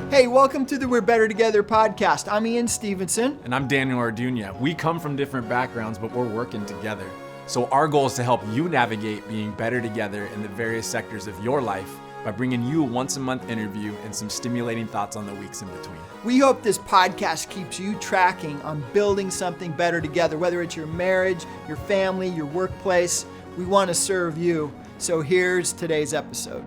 Hey, welcome to the We're Better Together podcast. I'm Ian Stevenson. And I'm Daniel Arduña. We come from different backgrounds, but we're working together. So our goal is to help you navigate being better together in the various sectors of your life by bringing you a once-a-month interview and some stimulating thoughts on the weeks in between. We hope this podcast keeps you tracking on building something better together, whether it's your marriage, your family, your workplace. We want to serve you. So here's today's episode.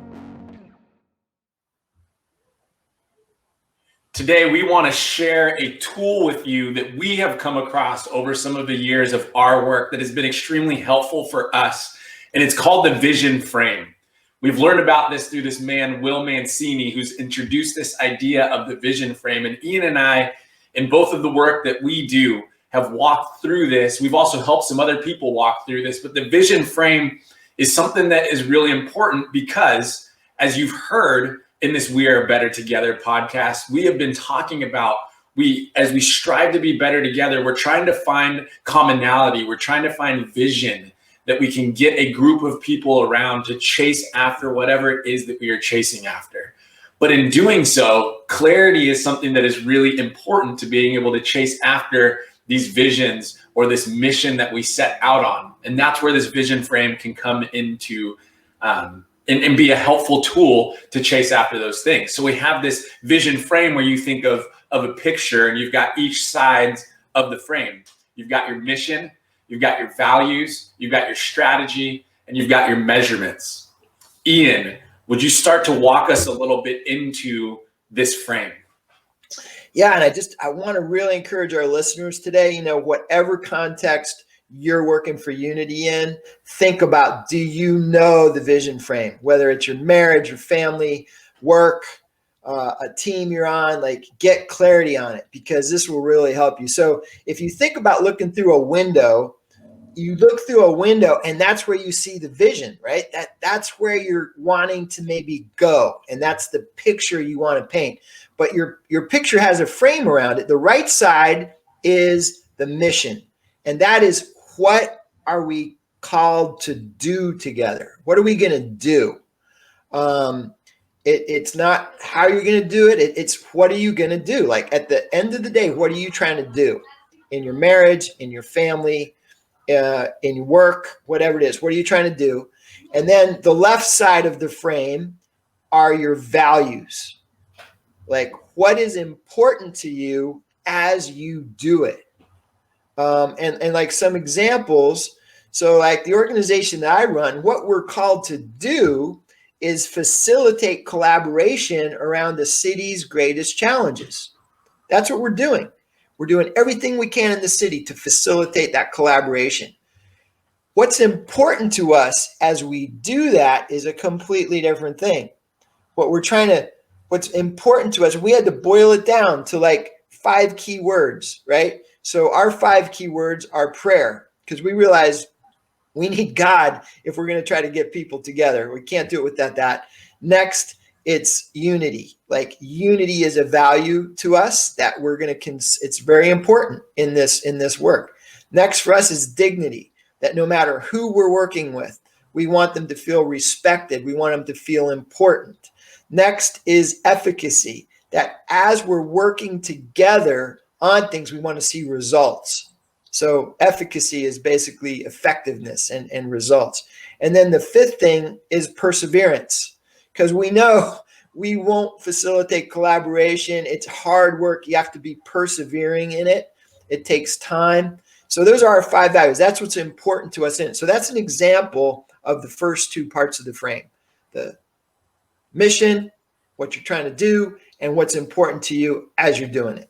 Today, we want to share a tool with you that we have come across over some of the years of our work that has been extremely helpful for us, and it's called the Vision Frame. We've learned about this through this man, Will Mancini, who's introduced this idea of the Vision Frame, and Ian and I, in both of the work that we do, have walked through this. We've also helped some other people walk through this, but the Vision Frame is something that is really important because, as you've heard, in this We Are Better Together podcast, we have been talking about as we strive to be better together, we're trying to find commonality. We're trying to find vision that we can get a group of people around to chase after whatever it is that we are chasing after. But in doing so, clarity is something that is really important to being able to chase after these visions or this mission that we set out on. And that's where this vision frame can come into and be a helpful tool to chase after those things. So we have this vision frame where you think of a picture and you've got each side of the frame. You've got your mission, you've got your values, you've got your strategy, and you've got your measurements. Ian, would you start to walk us a little bit into this frame? Yeah, and I want to really encourage our listeners today, whatever context you're working for unity in, think about, do you know the vision frame? Whether it's your marriage, your family, work, a team you're on, get clarity on it, because this will really help you. So if you think about looking through a window, you look through a window and that's where you see the vision, right? That's where you're wanting to maybe go. And that's the picture you want to paint. But your picture has a frame around it. The right side is the mission. And that is, what are we called to do together? What are we going to do? It's not how you're going to do it. It's what are you going to do? Like at the end of the day, what are you trying to do in your marriage, in your family, in your work, whatever it is? What are you trying to do? And then the left side of the frame are your values. Like what is important to you as you do it? And like some examples, so like the organization that I run, what we're called to do is facilitate collaboration around the city's greatest challenges. That's what we're doing. We're doing everything we can in the city to facilitate that collaboration. What's important to us as we do that is a completely different thing. What's important to us, we had to boil it down to like 5 key words, right? So our 5 key words are prayer, because we realize we need God if we're going to try to get people together. We can't do it without that. Next, it's unity. Like unity is a value to us that we're going to, it's very important in this work. Next for us is dignity, that no matter who we're working with, we want them to feel respected. We want them to feel important. Next is efficacy, that as we're working together on things, we want to see results. So efficacy is basically effectiveness and results. And then the 5th thing is perseverance, because we know we won't facilitate collaboration. It's hard work. You have to be persevering in it. It takes time. So those are our 5 values. That's what's important to us in it. So that's an example of the first 2 parts of the frame: the mission, what you're trying to do, and what's important to you as you're doing it.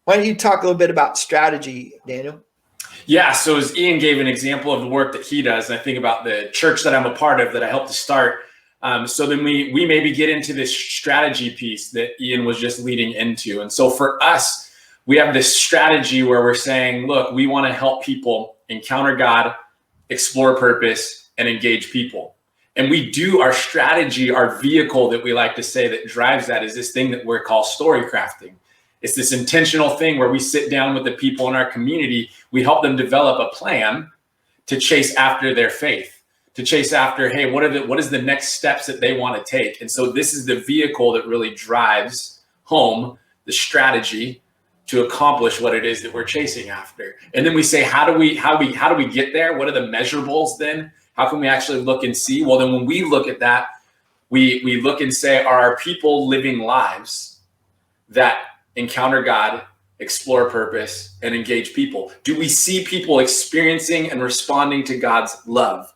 Why don't you talk a little bit about strategy, Daniel? Yeah, so as Ian gave an example of the work that he does, and I think about the church that I'm a part of that I helped to start, so then we maybe get into this strategy piece that Ian was just leading into. And so for us, we have this strategy where we're saying, look, we want to help people encounter God, explore purpose, and engage people. And we do our strategy, our vehicle that we like to say that drives that is this thing that we're called story crafting. It's this intentional thing where we sit down with the people in our community. We help them develop a plan to chase after their faith, to chase after, hey, what is the next steps that they want to take? And so this is the vehicle that really drives home the strategy to accomplish what it is that we're chasing after. And then we say, how do we get there? What are the measurables then? How can we actually look and see? Well, then when we look at that, we look and say, are our people living lives that encounter God, explore purpose, and engage people? Do we see people experiencing and responding to God's love?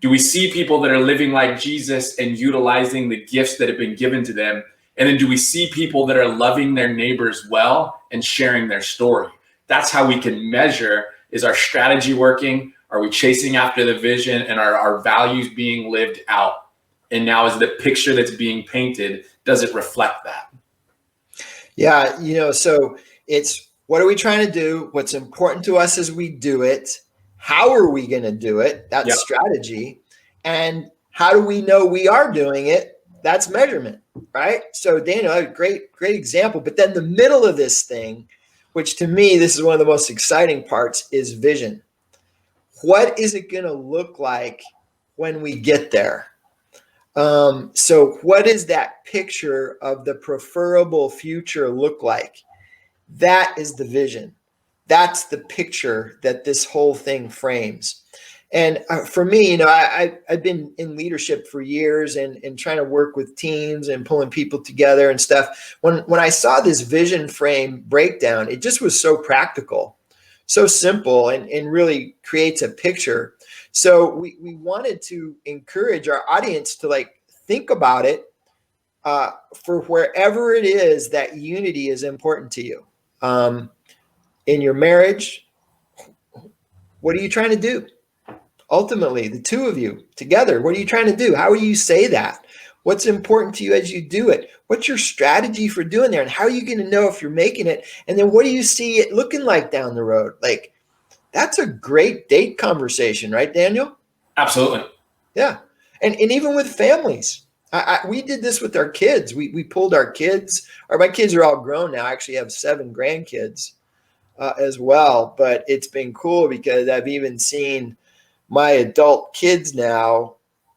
Do we see people that are living like Jesus and utilizing the gifts that have been given to them? And then do we see people that are loving their neighbors well and sharing their story? That's how we can measure, is our strategy working? Are we chasing after the vision, and are our values being lived out? And now is the picture that's being painted, does it reflect that? Yeah, so it's, what are we trying to do? What's important to us as we do it? How are we going to do it? That's Yep. strategy. And how do we know we are doing it? That's measurement, right? So Daniel, a great example. But then the middle of this thing, which to me, this is one of the most exciting parts, is vision. What is it going to look like when we get there? So what does that picture of the preferable future look like? That is the vision. That's the picture that this whole thing frames. And for me, I've been in leadership for years and trying to work with teams and pulling people together and stuff. When I saw this vision frame breakdown, it just was so practical, so simple, and really creates a picture. So we wanted to encourage our audience to think about it for wherever it is that unity is important to you. In your marriage, what are you trying to do? Ultimately, the two of you together, what are you trying to do? How will you say that? What's important to you as you do it? What's your strategy for doing there? And how are you going to know if you're making it? And then what do you see it looking like down the road? That's a great date conversation, right, Daniel? Absolutely. Yeah. And even with families, we did this with our kids. We pulled our kids, my kids are all grown now. I actually have 7 grandkids as well. But it's been cool because I've even seen my adult kids now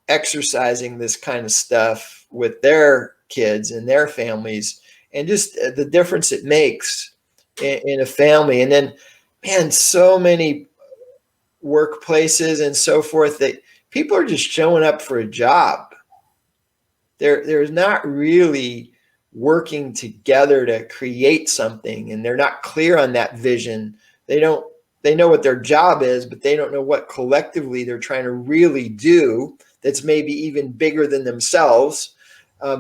exercising this kind of stuff with their kids and their families, and just the difference it makes in a family. And then, man, so many workplaces and so forth that people are just showing up for a job. They're not really working together to create something, and they're not clear on that vision. They know what their job is, but they don't know what collectively they're trying to really do that's maybe even bigger than themselves.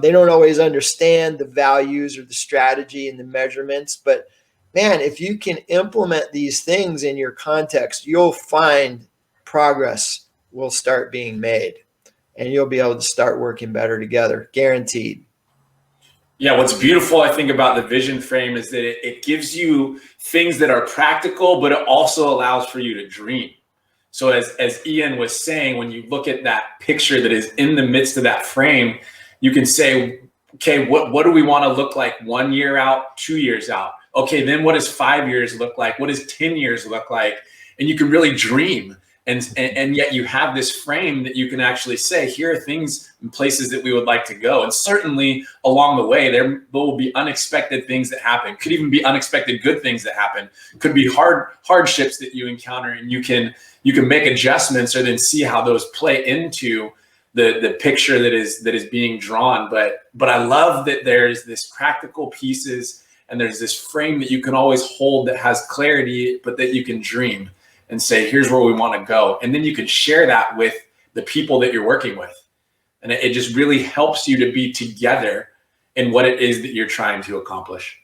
They don't always understand the values or the strategy and the measurements. But man, if you can implement these things in your context, you'll find progress will start being made, and you'll be able to start working better together, guaranteed. Yeah, what's beautiful, I think, about the vision frame is that it gives you things that are practical, but it also allows for you to dream. So as Ian was saying, when you look at that picture that is in the midst of that frame, you can say, okay, what do we want to look like 1 year out, 2 years out? Okay, then what does 5 years look like? What does 10 years look like? And you can really dream. And yet you have this frame that you can actually say, here are things and places that we would like to go. And certainly along the way, there will be unexpected things that happen. Could even be unexpected good things that happen. Could be hardships that you encounter, and you can make adjustments or then see how those play into the picture that is being drawn. But I love that there's this practical pieces, and there's this frame that you can always hold that has clarity, but that you can dream and say, here's where we want to go. And then you can share that with the people that you're working with. And it just really helps you to be together in what it is that you're trying to accomplish.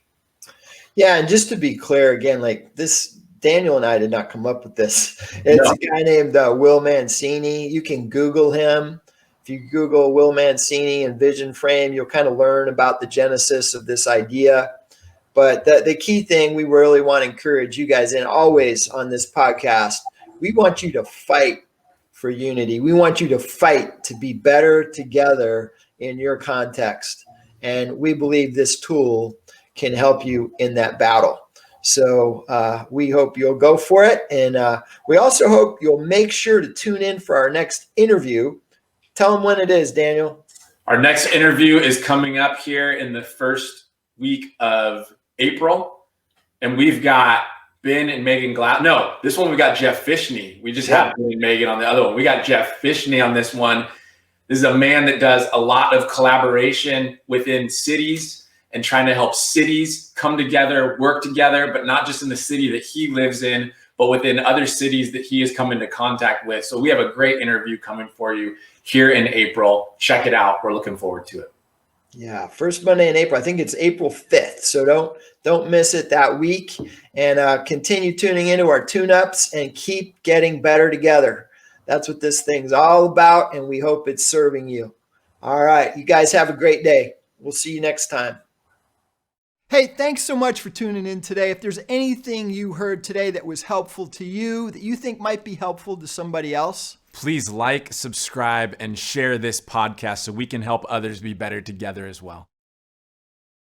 Yeah. And just to be clear again, this, Daniel and I did not come up with this. It's a guy named Will Mancini. You can Google him. If you Google Will Mancini and Vision Frame, you'll kind of learn about the genesis of this idea. But the key thing we really want to encourage you guys, and always on this podcast, we want you to fight for unity. We want you to fight to be better together in your context. And we believe this tool can help you in that battle. So we hope you'll go for it. And we also hope you'll make sure to tune in for our next interview. Tell them when it is, Daniel. Our next interview is coming up here in the first week of April. And we've got Ben and Megan Glass. No, this one we got Jeff Fishney. We just had Ben and Megan on the other one. We got Jeff Fishney on this one. This is a man that does a lot of collaboration within cities and trying to help cities come together, work together, but not just in the city that he lives in, but within other cities that he has come into contact with. So we have a great interview coming for you here in April. Check it out. We're looking forward to it. Yeah, first Monday in April. I think it's April 5th. So don't miss it that week, and continue tuning into our tune-ups and keep getting better together. That's what this thing's all about, and we hope it's serving you. All right, you guys have a great day. We'll see you next time. Hey, thanks so much for tuning in today. If there's anything you heard today that was helpful to you, that you think might be helpful to somebody else, please like, subscribe, and share this podcast so we can help others be better together as well.